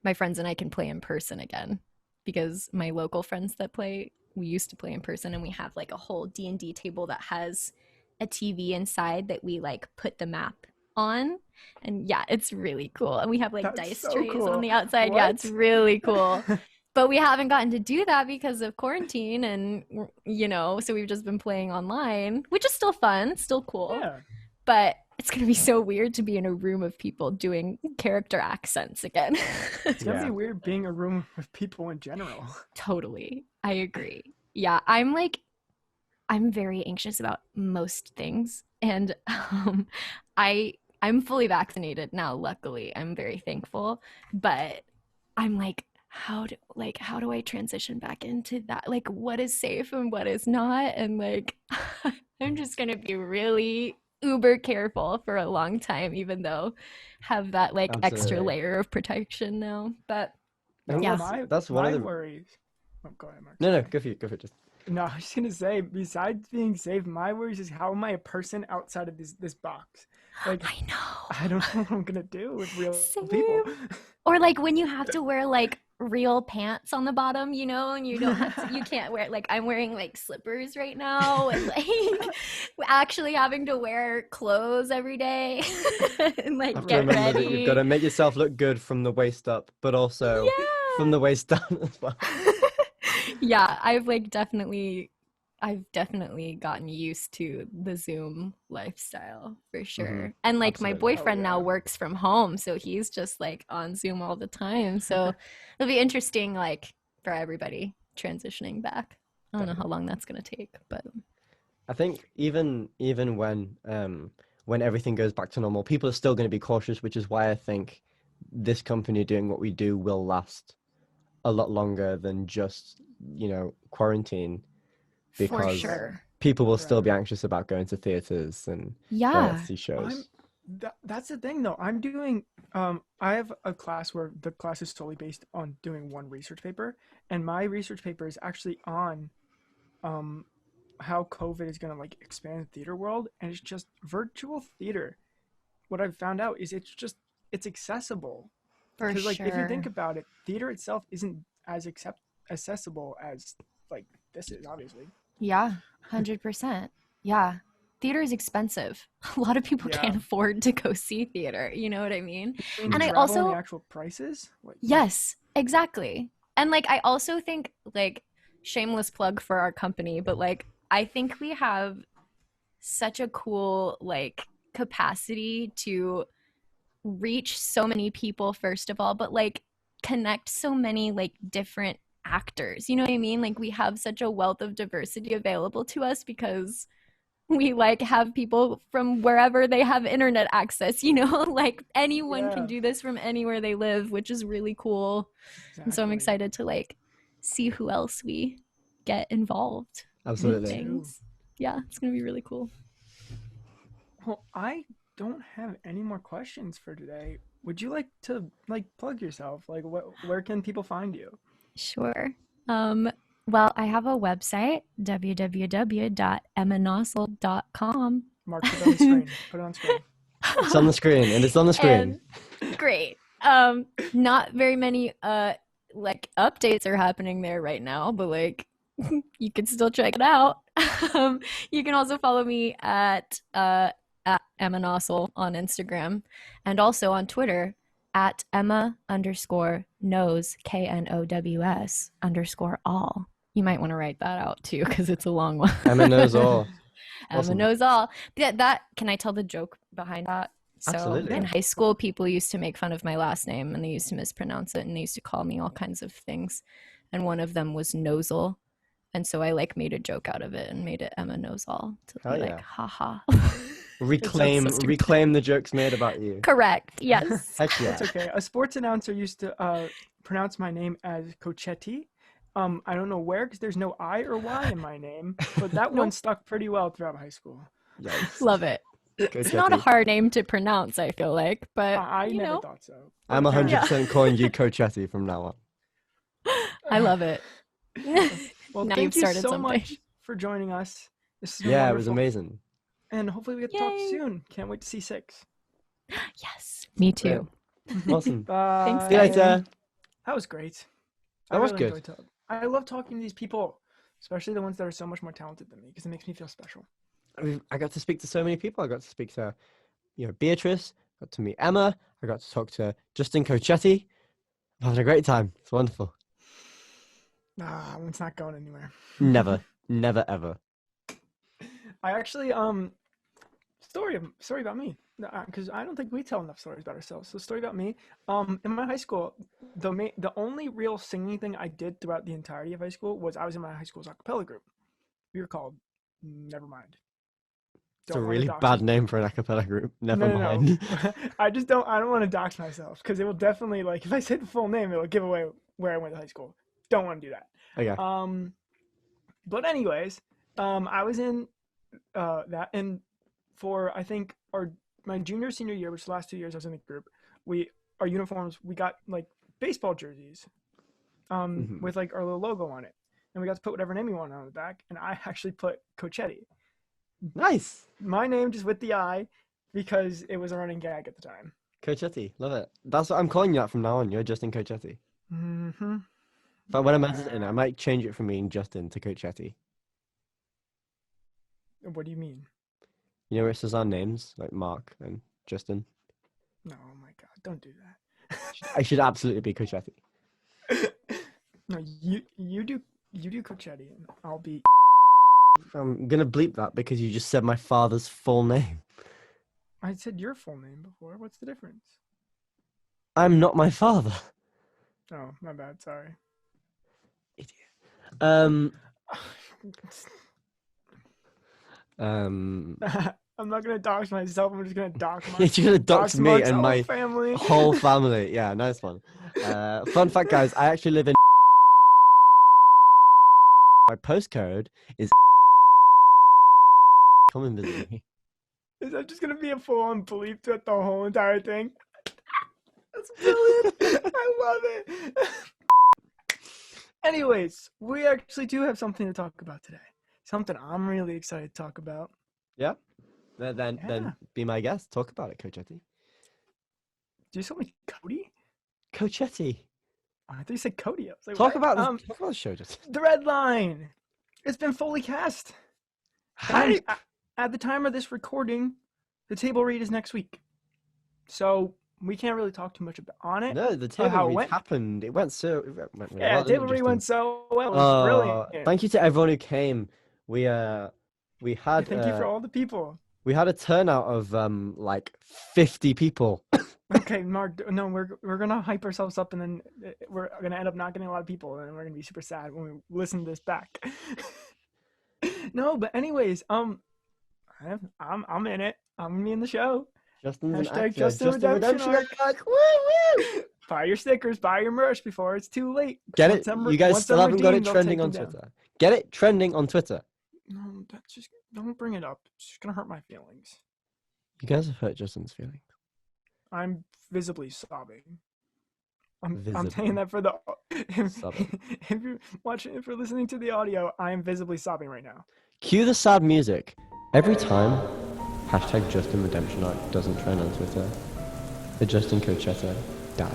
my friends and I can play in person again because my local friends that play, we used to play in person, and we have like a whole D&D table that has a TV inside that we like put the map on. And yeah, it's really cool. And we have like That's dice so trays cool. on the outside. Yeah, it's What? really cool. But we haven't gotten to do that because of quarantine and, you know, so we've just been playing online, which is still fun, still cool. Yeah. But it's going to be so weird to be in a room of people doing character accents again. It's gonna Yeah. be weird being in a room with people in general. Totally. I agree. Yeah, I'm very anxious about most things, and I'm fully vaccinated now, luckily. I'm very thankful, but I'm like how do I transition back into that? Like what is safe and what is not? And like I'm just going to be really uber careful for a long time even though have that like extra Absolutely. layer of protection now. But I think Yeah. that's one my of the. worries. Oh, go ahead, Mark. No, sorry. go for it. Go for it. Just No, I was just gonna say, besides being safe, my worries is how am I a person outside of this box? Like, I know. I don't know what I'm gonna do with real Same. people. Or like when you have to wear like real pants on the bottom, you know, and you don't have to, you can't wear like I'm wearing like slippers right now and like actually having to wear clothes every day and like have to get remember that you've ready. got to make yourself look good from the waist up, but also from the waist down as well. Yeah, I've definitely gotten used to the Zoom lifestyle for sure. And like my Absolutely. boyfriend now yeah. works from home, so he's just like on Zoom all the time. So it'll be interesting like for everybody transitioning back. I don't know how long that's going to take, but I think even when everything goes back to normal, people are still going to be cautious, which is why I think this company doing what we do will last a lot longer than just, quarantine, for because sure. people will still Right. be anxious about going to theaters and going Yeah. out to see shows. That's the thing though. I'm doing I have a class where the class is solely based on doing one research paper, and my research paper is actually on how COVID is gonna like expand the theater world, and it's just virtual theater. What I've found out is it's accessible. For Because like if you think sure. about it, theater itself isn't as accessible as like this is, obviously. Yeah, 100%. Yeah. Theater is expensive. A lot of people Yeah. can't afford to go see theater. You know what I mean? I mean, And I travel and also the actual prices. Yes, exactly. And like I also think like shameless plug for our company, but like I think we have such a cool like capacity to reach so many people first of all, but like connect so many like different actors. You know what I mean? Like we have such a wealth of diversity available to us because we like have people from wherever they have internet access, you know, like anyone can Yeah. do this from anywhere they live, which is really cool. And so I'm Exactly. excited to like see who else we get involved with Absolutely. things. Yeah, it's gonna be really cool. Well, I don't have any more questions for today. Would you like to like plug yourself? Like, where can people find you? Sure. Well, I have a website, www.emmanossel.com. Mark, put it on the screen. Put it on screen. It's on the screen, and it's on the screen. And great. Not very many like updates are happening there right now, but like you can still check it out. You can also follow me at Emma Nossel on Instagram and also on Twitter at Emma_knows KNOWS_all. You might want to write that out too because it's a long one. Emma knows all. Emma Awesome. knows all. That can I tell the joke behind that? So Absolutely. in high school, people used to make fun of my last name and they used to mispronounce it and they used to call me all kinds of things. And one of them was Nosel. And so I like made a joke out of it and made it Emma Knows All to Hell be yeah. like, haha. Reclaim so stupid. reclaim the jokes made about you. Correct. Yes. Heck yeah. That's okay. A sports announcer used to pronounce my name as Cochetti. I don't know where because there's no I or Y in my name, but that one stuck pretty well throughout high school. Yikes. Love it. Go It's not a Chetty. hard name to pronounce, I feel like, but I you never know, thought so. I'm But 100% calling you Cochetti from now on. I love it. Well, Now thank you've you started so something. much for joining us. This has been Yeah, it was wonderful. amazing. And hopefully we get to talk Yay. soon. Can't wait to see 6. Yes, me too. Awesome. Bye. Thanks, See you guys. later. That was great. That was good. enjoyed talking. I love talking to these people, especially the ones that are so much more talented than me, because it makes me feel special. I got to speak to so many people. I got to speak to, Beatrice. Got to meet Emma. I got to talk to Justin Cochetti. I'm having a great time. It's wonderful. It's not going anywhere. Never, never, ever. I actually story about me, because I don't think we tell enough stories about ourselves. So story about me. In my high school, the only real singing thing I did throughout the entirety of high school was I was in my high school's a cappella group. We were called Nevermind. It's a Don't wanna really dox bad it. name for an a cappella group. Never No. mind. I don't want to dox myself because it will definitely, like, if I say the full name, it'll give away where I went to high school. Don't want to do that. Okay. But anyways, I was in that, and for I think my junior senior year, which is the last 2 years I was in the group, our uniforms, we got like baseball jerseys, Mhm. with like our little logo on it, and we got to put whatever name we wanted on the back, and I actually put Cochetti. Nice. My name just with the I, because it was a running gag at the time. Cochetti. Love it. That's what I'm calling you that from now on. You're Justin Cochetti. Mm-hmm. But when I'm editing, I might change it from being Justin to Cochetti. What do you mean? You know where it says our names, like Mark and Justin? No, oh my God, don't do that. I should absolutely be Cochetti. No, you do Cochetti, and I'll be. I'm going to bleep that because you just said my father's full name. I said your full name before. What's the difference? I'm not my father. Oh, my bad. Sorry. Idiot. I'm not gonna dox myself. I'm just gonna dox my. You're going to dox me Mark's and whole my family. whole family. Yeah, nice one. Fun fact, guys, I actually live in. My postcode is. Come and visit me. Is that just gonna be a full-on bleep throughout the whole entire thing? That's brilliant. I love it. Anyways, we actually do have something to talk about today. Something I'm really excited to talk about. Yeah? Then Yeah. be my guest. Talk about it, Cochetti. Do you call me Cody? Cochetti. Oh, I thought you said Cody. I was like, Talk what? about the show, just. The Red Line. It's been fully cast. And Hype! at the time of this recording, the table read is next week. So we can't really talk too much on it. No, the table how it read went. happened. It went really Yeah, well, the didn't table it, read Justin? went so well. It was brilliant. Thank you to everyone who came. We had Thank you for all the people. we had a turnout of like 50 people. Okay, Mark. No, we're gonna hype ourselves up, and then we're gonna end up not getting a lot of people, and we're gonna be super sad when we listen to this back. No, but anyways, I'm in it. I'm gonna be in the show. Justin's an Hashtag actor. Justin Redemption Arc. Woo woo! Buy your stickers, buy your merch before it's too late. Get it? You guys once still I'm haven't got it redeemed, they'll trending take on them down. Twitter. Get it trending on Twitter. No, that's just don't bring it up. It's just gonna hurt my feelings. You guys have hurt Justin's feelings. I'm visibly sobbing. I'm Visibly saying that for the sobbing. if you're watching, if you're listening to the audio, I am visibly sobbing right now. Cue the sad music. Every time hashtag Justin Redemption Arc doesn't trend on Twitter, the Justin Cochetta dies.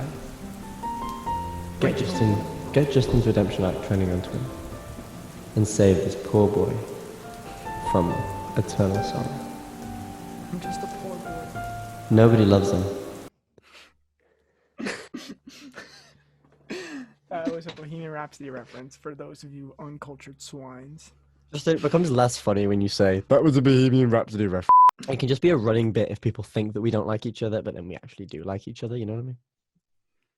Get Justin's Redemption Arc trending on Twitter and save this poor boy from eternal sorrow. I'm just a poor boy. Nobody loves him. That was a Bohemian Rhapsody reference for those of you uncultured swines. Just it becomes less funny when you say that was a Bohemian Rhapsody reference. It can just be a running bit if people think that we don't like each other, but then we actually do like each other. You know what I mean?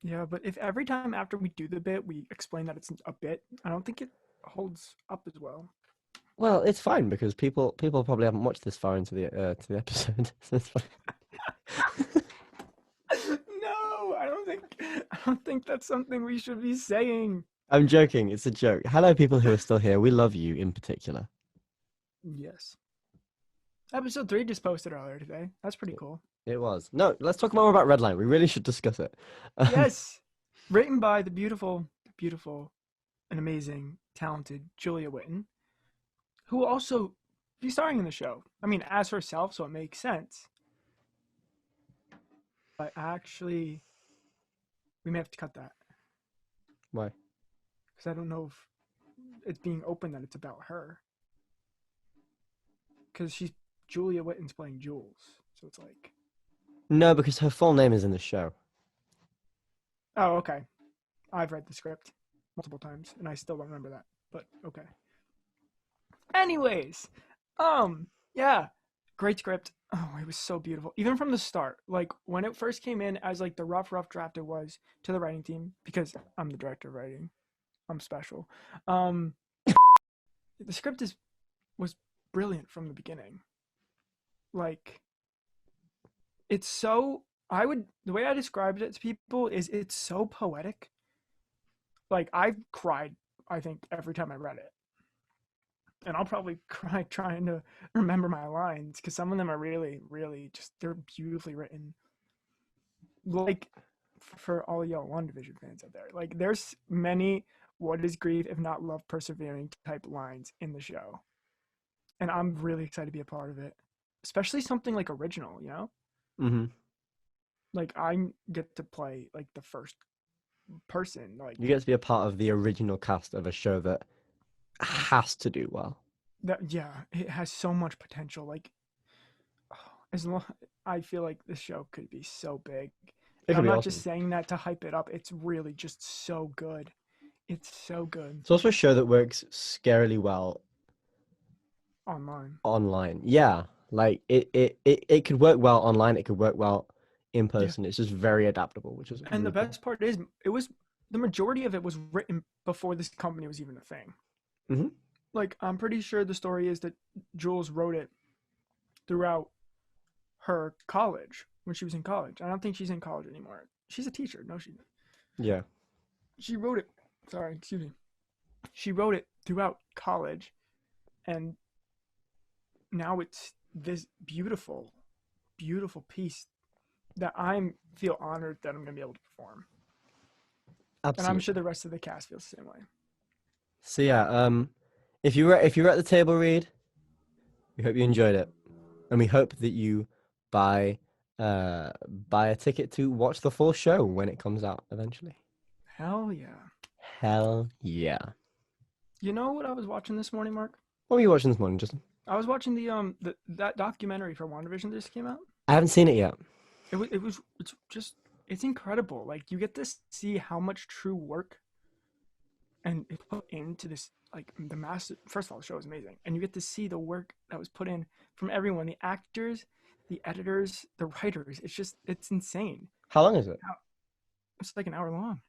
Yeah, but if every time after we do the bit we explain that it's a bit, I don't think it holds up as well. Well, it's fine because people probably haven't watched this far into the episode. So it's fine. No, I don't think that's something we should be saying. I'm joking. It's a joke. Hello, people who are still here. We love you in particular. Yes. Episode 3 just posted earlier today. That's pretty cool. It was. No, let's talk more about Redline. We really should discuss it. Yes. Written by the beautiful, and amazing, talented Julia Whitten, who will also be starring in the show. I mean, as herself, so it makes sense. But actually, we may have to cut that. Why? Because I don't know if it's being open that it's about her. Because Julia Whitten's playing Jules. So it's like... No, because her full name is in the show. Oh, okay. I've read the script multiple times, and I still don't remember that. But, okay. Anyways, yeah. Great script. Oh, it was so beautiful. Even from the start. Like, when it first came in as, like, the rough draft it was to the writing team, because I'm the director of writing. I'm special. The script was brilliant from the beginning. Like, it's so... the way I described it to people is it's so poetic. Like, I cried, I think, every time I read it. And I'll probably cry trying to remember my lines, because some of them are really, really just, they're beautifully written. Like, for all y'all WandaVision fans out there, like, there's many what is grief if not love persevering type lines in the show. And I'm really excited to be a part of it. Especially something like original, you know? Mm-hmm. Like, I get to play, like, the first person. Like, You get to be a part of the original cast of a show that has to do well. Yeah, it has so much potential. Like, I feel like this show could be so big. I'm not just saying that to hype it up. It's really just so good. It's so good. It's also a show that works scarily well online. Yeah, like it could work well online. It could work well in person. Yeah. It's just very adaptable, which is. And the best part is, the majority of it was written before this company was even a thing. Mm-hmm. Like, I'm pretty sure the story is that Jules wrote it throughout her college, when she was in college. I don't think she's in college anymore. She's a teacher. No, she. Yeah. She wrote it. Sorry, excuse me. She wrote it throughout college, and now it's this beautiful, beautiful piece that I feel honored that I'm going to be able to perform. Absolutely. And I'm sure the rest of the cast feels the same way. So yeah, if you were at the table read, we hope you enjoyed it, and we hope that you buy a ticket to watch the full show when it comes out eventually. Hell yeah. Hell yeah. You know what I was watching this morning, Mark? What were you watching this morning, Justin? I was watching that documentary for WandaVision that just came out. I haven't seen it yet. It's incredible. Like, you get to see how much true work and it put into this, like, the massive. First of all, the show is amazing, and you get to see the work that was put in from everyone, the actors, the editors, the writers. It's insane. How long is it? It's like an hour long.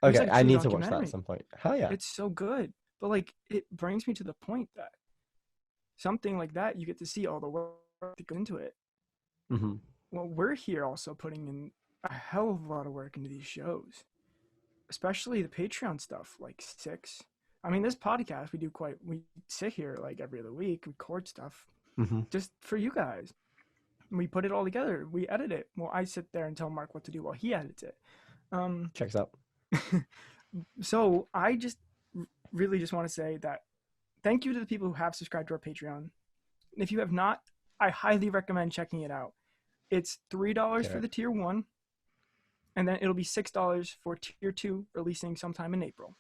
It's Okay, like a I true need to watch that documentary. at some point. Hell yeah. It's so good. But, like, it brings me to the point that something like that, you get to see all the work that goes into it. Mm-hmm. Well, we're here also putting in a hell of a lot of work into these shows, especially the Patreon stuff, like Six. I mean, this podcast, we sit here like every other week, record stuff Mm-hmm. just for you guys. We put it all together. We edit it. Well, I sit there and tell Mark what to do while he edits it. Checks out. So I just really just want to say that thank you to the people who have subscribed to our Patreon. If you have not, I highly recommend checking it out. It's $3 for the tier 1, and then it'll be $6 for tier 2, releasing sometime in April.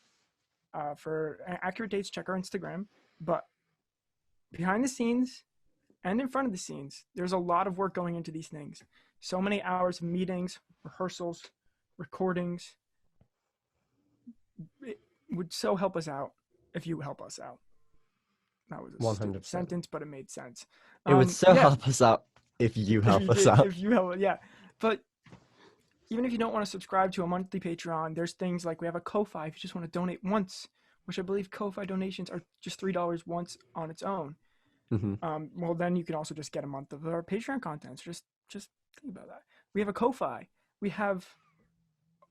For accurate dates, check our Instagram. But behind the scenes and in front of the scenes, there's a lot of work going into these things. So many hours of meetings, rehearsals, recordings. It would so help us out if you help us out. That was a 100%. stupid sentence, but it made sense. It would so yeah. help us out if you help us out. If you help, yeah. But even if you don't want to subscribe to a monthly Patreon, there's things like we have a Ko-Fi if you just want to donate once, which I believe Ko-Fi donations are just $3 once on its own. Mm-hmm. Well, then you can also just get a month of our Patreon content. So just think about that. We have a Ko-Fi. We have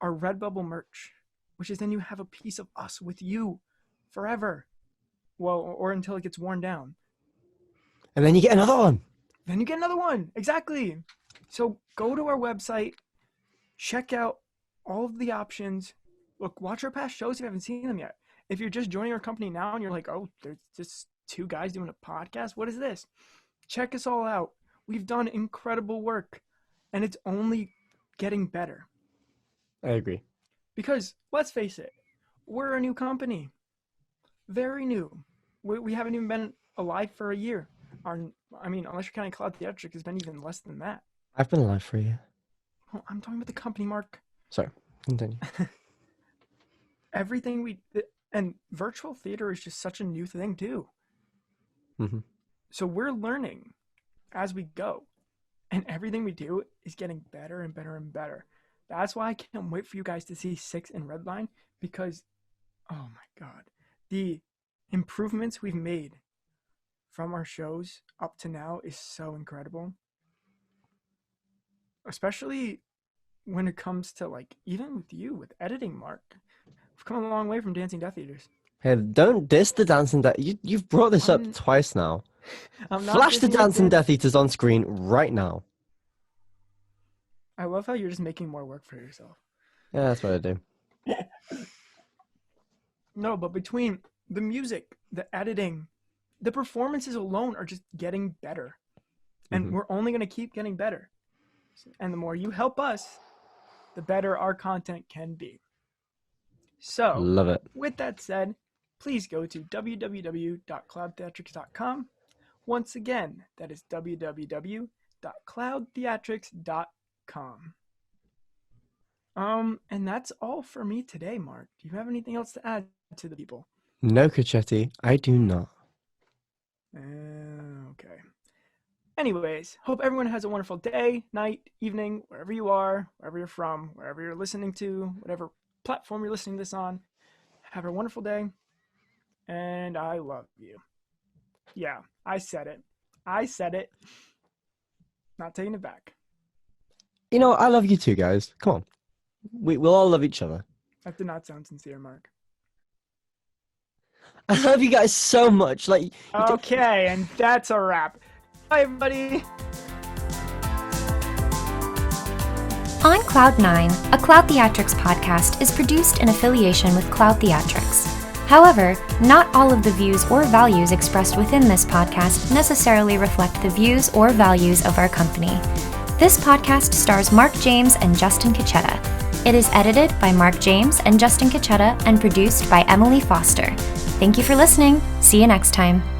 our Redbubble merch, which is then you have a piece of us with you forever. Well, or until it gets worn down. And then you get another one. Then you get another one. Exactly. So go to our website, check out all of the options. Look, watch our past shows if you haven't seen them yet. If you're just joining our company now and you're like, oh, there's just 2 guys doing a podcast. What is this? Check us all out. We've done incredible work, and it's only getting better. I agree. Because let's face it, we're a new company. Very new. We haven't even been alive for a year. Unless you're counting Cloud Theatrics, it's been even less than that. I've been alive for a year. Oh, I'm talking about the company, Mark. Sorry, continue. And virtual theater is just such a new thing too. Mm-hmm. So we're learning as we go, and everything we do is getting better and better and better. That's why I can't wait for you guys to see Six and Redline, because, oh my God, the improvements we've made from our shows up to now is so incredible. Especially when it comes to, like, even with you, with editing, Mark. We've come a long way from Dancing Death Eaters. Hey, don't diss the Dancing Death. You've brought this up twice now. Flash the Dancing Death Eaters on screen right now. I love how you're just making more work for yourself. Yeah, that's what I do. No, but between the music, the editing, the performances alone are just getting better. And we're only going to keep getting better. And the more you help us, the better our content can be. So, love it. With that said, please go to www.cloudtheatrics.com. Once again, that is www.cloudtheatrics.com. And that's all for me today, Mark. Do you have anything else to add to the people? No, Cacchetti, I do not. Okay. Anyways, hope everyone has a wonderful day, night, evening, wherever you are, wherever you're from, wherever you're listening to, whatever platform you're listening to this on. Have a wonderful day, and I love you. Yeah, I said it. Not taking it back. You know, I love you too, guys. Come on. We'll all love each other. That did not sound sincere, Mark. I love you guys so much. Like, okay, and that's a wrap. Bye, everybody. On Cloud 9, a Cloud Theatrics podcast is produced in affiliation with Cloud Theatrics. However, not all of the views or values expressed within this podcast necessarily reflect the views or values of our company. This podcast stars Mark James and Justin Cacchetta. It is edited by Mark James and Justin Cacchetta and produced by Emily Foster. Thank you for listening. See you next time.